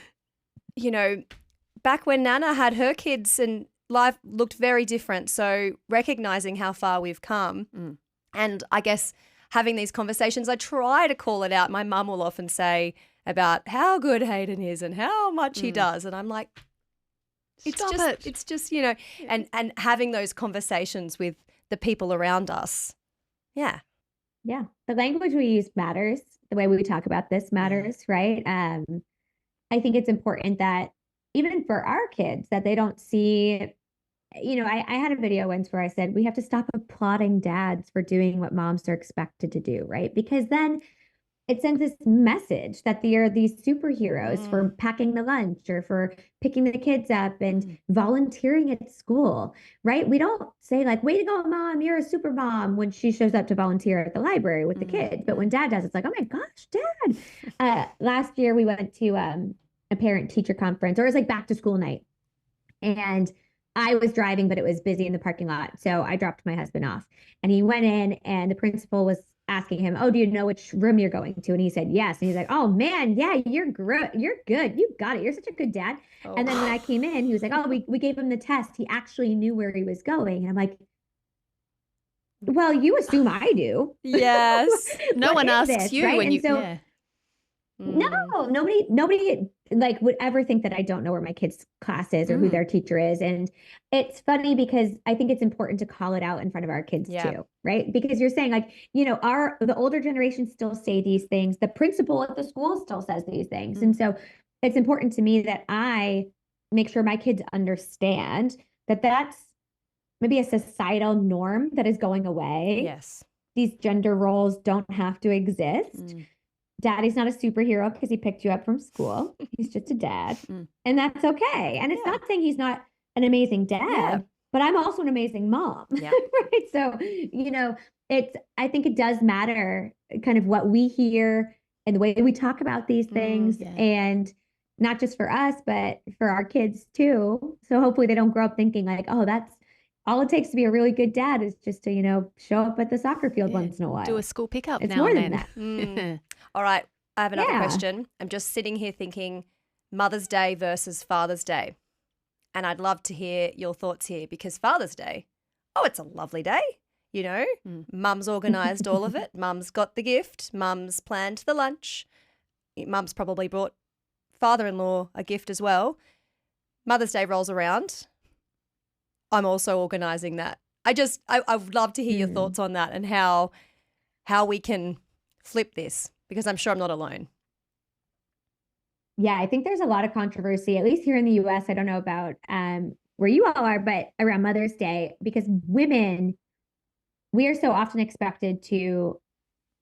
back when Nana had her kids and life looked very different. So recognizing how far we've come and I guess having these conversations, I try to call it out. My mum will often say about how good Hayden is and how much he does. And I'm like, it's just, you know, and having those conversations with the people around us. Yeah. Yeah. The language we use matters. The way we talk about this matters, right? I think it's important that even for our kids, that they don't see, you know, I had a video once where I said, we have to stop applauding dads for doing what moms are expected to do, right? Because then it sends this message that they are these superheroes for packing the lunch or for picking the kids up and volunteering at school, right? We don't say like, way to go, mom, you're a super mom when she shows up to volunteer at the library with the kids. But when dad does, it's like, oh my gosh, dad. Last year we went to a parent teacher conference, or it was like back to school night. And I was driving, but it was busy in the parking lot. So I dropped my husband off and he went in and the principal was asking him, oh, do you know which room you're going to? And he said, yes. And he's like, oh man, yeah, you're good. You're good. You got it. You're such a good dad. Oh. And then when I came in, he was like, oh, we gave him the test. He actually knew where he was going. And I'm like, well, you assume I do. Yes. No one asks this, you right? when you, so, no, nobody like would ever think that I don't know where my kid's class is or who their teacher is. And it's funny because I think it's important to call it out in front of our kids too, right? Because you're saying like, you know, the older generation still say these things. The principal at the school still says these things. And so it's important to me that I make sure my kids understand that that's maybe a societal norm that is going away. Yes. These gender roles don't have to exist. Daddy's not a superhero because he picked you up from school. He's just a dad. And that's okay. And it's not saying he's not an amazing dad, but I'm also an amazing mom. Yeah. Right. So, you know, I think it does matter kind of what we hear and the way we talk about these things and not just for us, but for our kids too. So hopefully they don't grow up thinking like, oh, that's all it takes to be a really good dad is just to, you know, show up at the soccer field once in a while. Do a school pickup it's now more and than that. All right. I have another question. I'm just sitting here thinking Mother's Day versus Father's Day. And I'd love to hear your thoughts here because Father's Day, it's a lovely day. You know, Mum's organised all of it. Mum's got the gift. Mum's planned the lunch. Mum's probably brought father-in-law a gift as well. Mother's Day rolls around. I'm also organising that. I would love to hear your thoughts on that and how we can flip this because I'm sure I'm not alone. Yeah, I think there's a lot of controversy, at least here in the US. I don't know about where you all are, but around Mother's Day, because women, we are so often expected to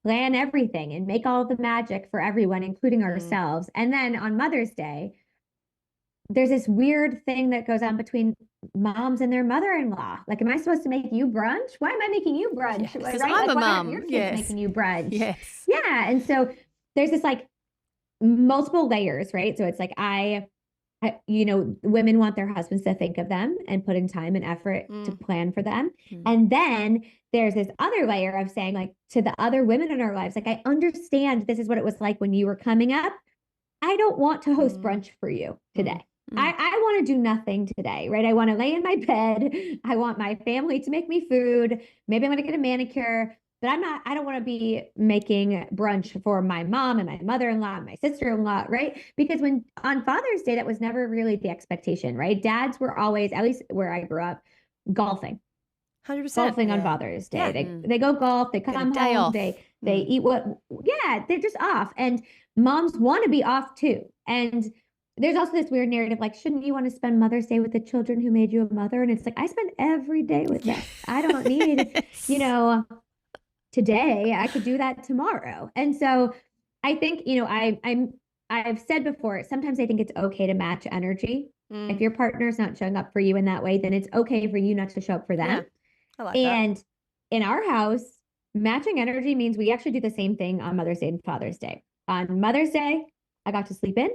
plan everything and make all the magic for everyone, including ourselves. And then on Mother's Day, there's this weird thing that goes on between moms and their mother-in-law. Like, am I supposed to make you brunch? Why am I making you brunch? Yes, right? I'm like, a mom. Your kids making you brunch. Yes. Yeah. And so there's this like multiple layers, right? So it's like you know, women want their husbands to think of them and put in time and effort to plan for them. And then there's this other layer of saying like to the other women in our lives, like, I understand this is what it was like when you were coming up. I don't want to host brunch for you today. I want to do nothing today, right? I want to lay in my bed. I want my family to make me food. Maybe I'm going to get a manicure, but I don't want to be making brunch for my mom and my mother-in-law and my sister-in-law, right? Because on Father's Day, that was never really the expectation, right? Dads were always, at least where I grew up, golfing. 100%. Golfing on Father's Day. Yeah. They go golf, they come home, off. They eat they're just off. And moms want to be off too. And there's also this weird narrative, like, shouldn't you want to spend Mother's Day with the children who made you a mother? And it's like, I spend every day with them. I don't need, you know, today. I could do that tomorrow. And so I think, you know, I've said before, sometimes I think it's okay to match energy. If your partner's not showing up for you in that way, then it's okay for you not to show up for them. Yeah, I like that. And in our house, matching energy means we actually do the same thing on Mother's Day and Father's Day. On Mother's Day, I got to sleep in.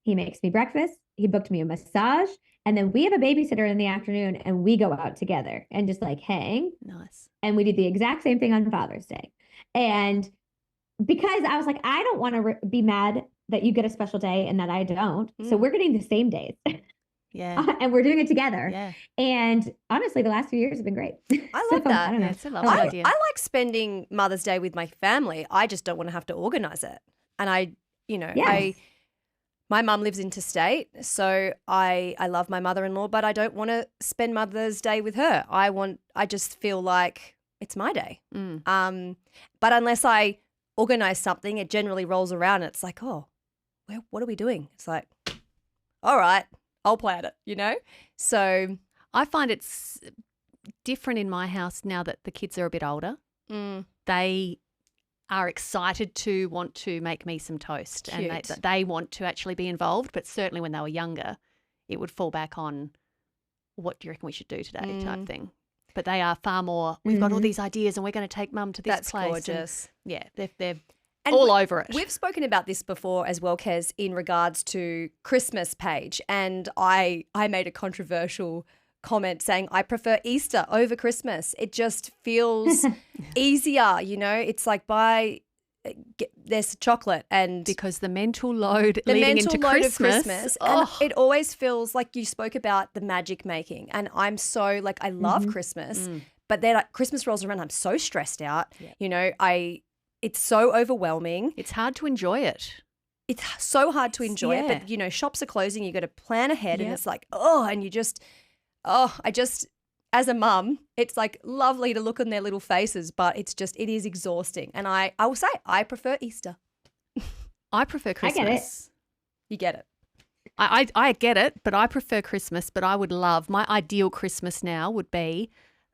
He makes me breakfast. He booked me a massage. And then we have a babysitter in the afternoon and we go out together and just like hang. Nice. And we did the exact same thing on Father's Day. And because I was like, I don't want to be mad that you get a special day and that I don't. So we're getting the same days. Yeah. And we're doing it together. Yeah. And honestly, the last few years have been great. I love that. I don't know. Yeah, it's a lovely idea. I like spending Mother's Day with my family. I just don't want to have to organise it. And Yes. my mum lives interstate, so I love my mother-in-law, but I don't want to spend Mother's Day with her. I just feel like it's my day. But unless I organise something, it generally rolls around and it's like, oh, what are we doing? It's like, all right, I'll plan it, So I find it's different in my house now that the kids are a bit older. They are excited to want to make me some toast. Cute. And they want to actually be involved, but certainly when they were younger, it would fall back on what do you reckon we should do today type thing. But they are far more, we've got all these ideas and we're going to take mum to this that's place. gorgeous. And yeah, they're And all over it. We've spoken about this before as well, Kez, in regards to Christmas, Paige, and I made a controversial comment saying I prefer Easter over Christmas. It just feels easier, It's like there's chocolate and because the mental load leading into Christmas. And it always feels like you spoke about the magic making, and I'm so like I love Christmas, but then Christmas rolls around, I'm so stressed out. It's so overwhelming. It's hard to enjoy it. It's so hard to enjoy it, but shops are closing, you got to plan ahead and it's like, and I just, as a mum, it's like lovely to look on their little faces, but it is exhausting. And I will say, I prefer Easter. I prefer Christmas. I get it. You get it. I get it, but I prefer Christmas, but I would love, my ideal Christmas now would be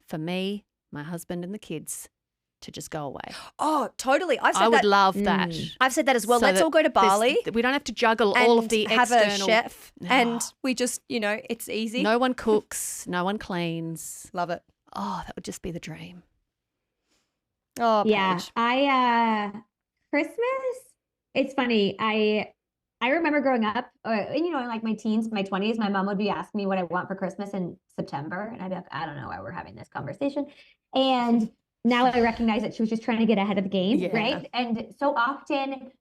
for me, my husband and the kids to just go away. Oh, totally. I would love that. I've said that as well. So Let's all go to Bali. We don't have to juggle all of the have external. a chef and we just, it's easy. No one cooks, no one cleans. Love it. Oh, that would just be the dream. Oh, yeah. Paige. Christmas, it's funny. I remember growing up, in like my teens, my 20s, my mom would be asking me what I want for Christmas in September. And I'd be like, I don't know why we're having this conversation. And now I recognize that she was just trying to get ahead of the game, right? And so often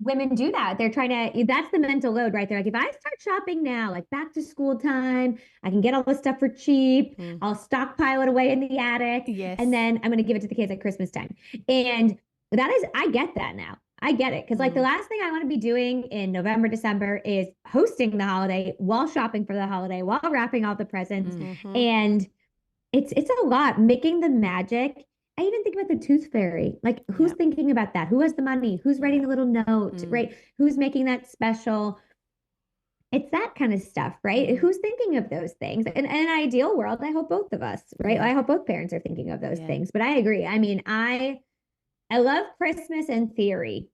women do that. They're trying to, that's the mental load, right? They're like, if I start shopping now, like back to school time, I can get all this stuff for cheap. I'll stockpile it away in the attic. Yes. And then I'm going to give it to the kids at Christmas time. And I get that now. I get it. Because like the last thing I want to be doing in November, December is hosting the holiday while shopping for the holiday, while wrapping all the presents. And it's a lot. Making the magic. I even think about the tooth fairy. Like, who's thinking about that? Who has the money? Who's writing the little note, right? Who's making that special? It's that kind of stuff, right? Who's thinking of those things? In an ideal world, I hope both of us, right? I hope both parents are thinking of those things. But I agree. I mean, I love Christmas in theory.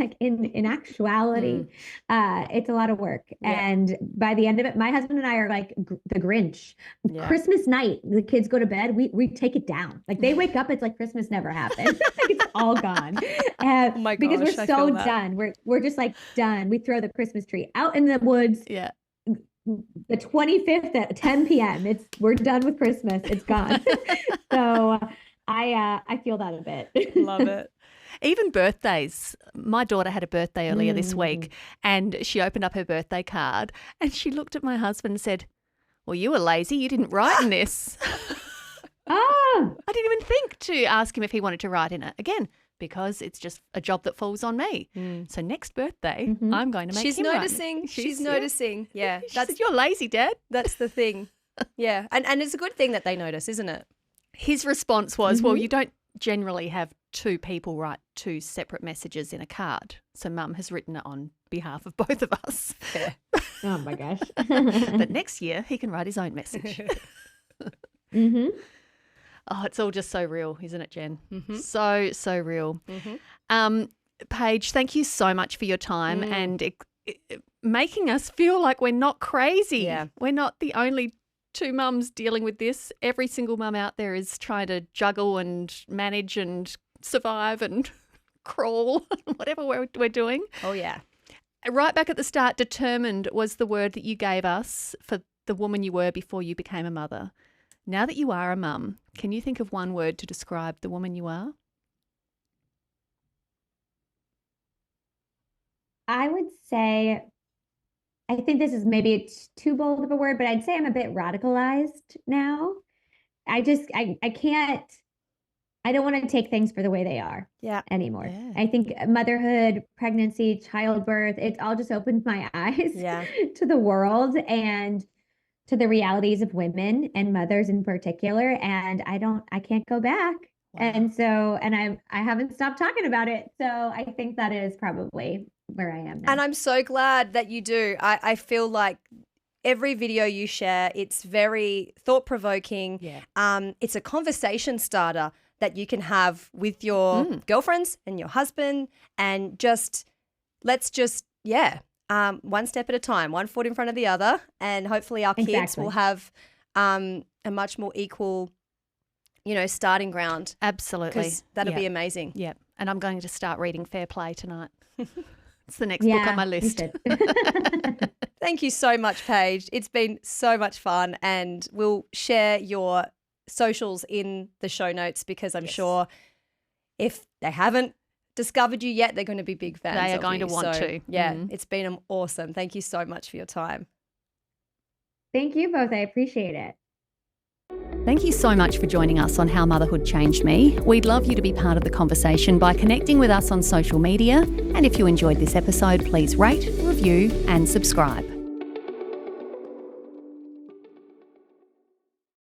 Like in actuality, it's a lot of work. And by the end of it, my husband and I are like the Grinch. Christmas night, the kids go to bed, we take it down. Like they wake up, it's like Christmas never happened. Like it's all gone. Oh my gosh, because we're so done. We're just like done. We throw the Christmas tree out in the woods. Yeah. The 25th at 10 p.m. We're done with Christmas. It's gone. So I feel that a bit. Love it. Even birthdays. My daughter had a birthday earlier this week and she opened up her birthday card and she looked at my husband and said, well, you were lazy. You didn't write in this. Oh. I didn't even think to ask him if he wanted to write in it. Again, because it's just a job that falls on me. So next birthday, I'm going to make him noticing. write. She's noticing. Yeah. She said, you're lazy, Dad. That's the thing. Yeah. And it's a good thing that they notice, isn't it? His response was, well, you don't generally have two people write two separate messages in a card. So Mum has written it on behalf of both of us. Yeah. Oh my gosh. But next year he can write his own message. Oh, it's all just so real, isn't it, Jen? So real. Paige, thank you so much for your time and making us feel like we're not crazy. Yeah. We're not the only two mums dealing with this. Every single mum out there is trying to juggle and manage and survive and crawl, whatever we're doing. Oh, yeah. Right back at the start, determined was the word that you gave us for the woman you were before you became a mother. Now that you are a mum, can you think of one word to describe the woman you are? I would say I think this is maybe it's too bold of a word, but I'd say I'm a bit radicalized now. I can't, I don't want to take things for the way they are anymore. Yeah. I think motherhood, pregnancy, childbirth, it's all just opened my eyes to the world and to the realities of women and mothers in particular. And I can't go back. Wow. And so, I haven't stopped talking about it. So I think that is probably where I am now. And I'm so glad that you do. I feel like every video you share, it's very thought-provoking. Yeah. It's a conversation starter that you can have with your girlfriends and your husband, and let's just one step at a time, one foot in front of the other, and hopefully our kids will have a much more equal, starting ground. Absolutely. 'Cause that'll be amazing. Yeah. And I'm going to start reading Fair Play tonight. It's the next book on my list. Thank you so much, Paige. It's been so much fun, and we'll share your socials in the show notes because I'm sure if they haven't discovered you yet, they're going to be big fans. They are going to want to. Yeah, it's been awesome. Thank you so much for your time. Thank you both. I appreciate it. Thank you so much for joining us on How Motherhood Changed Me. We'd love you to be part of the conversation by connecting with us on social media. And if you enjoyed this episode, please rate, review and subscribe.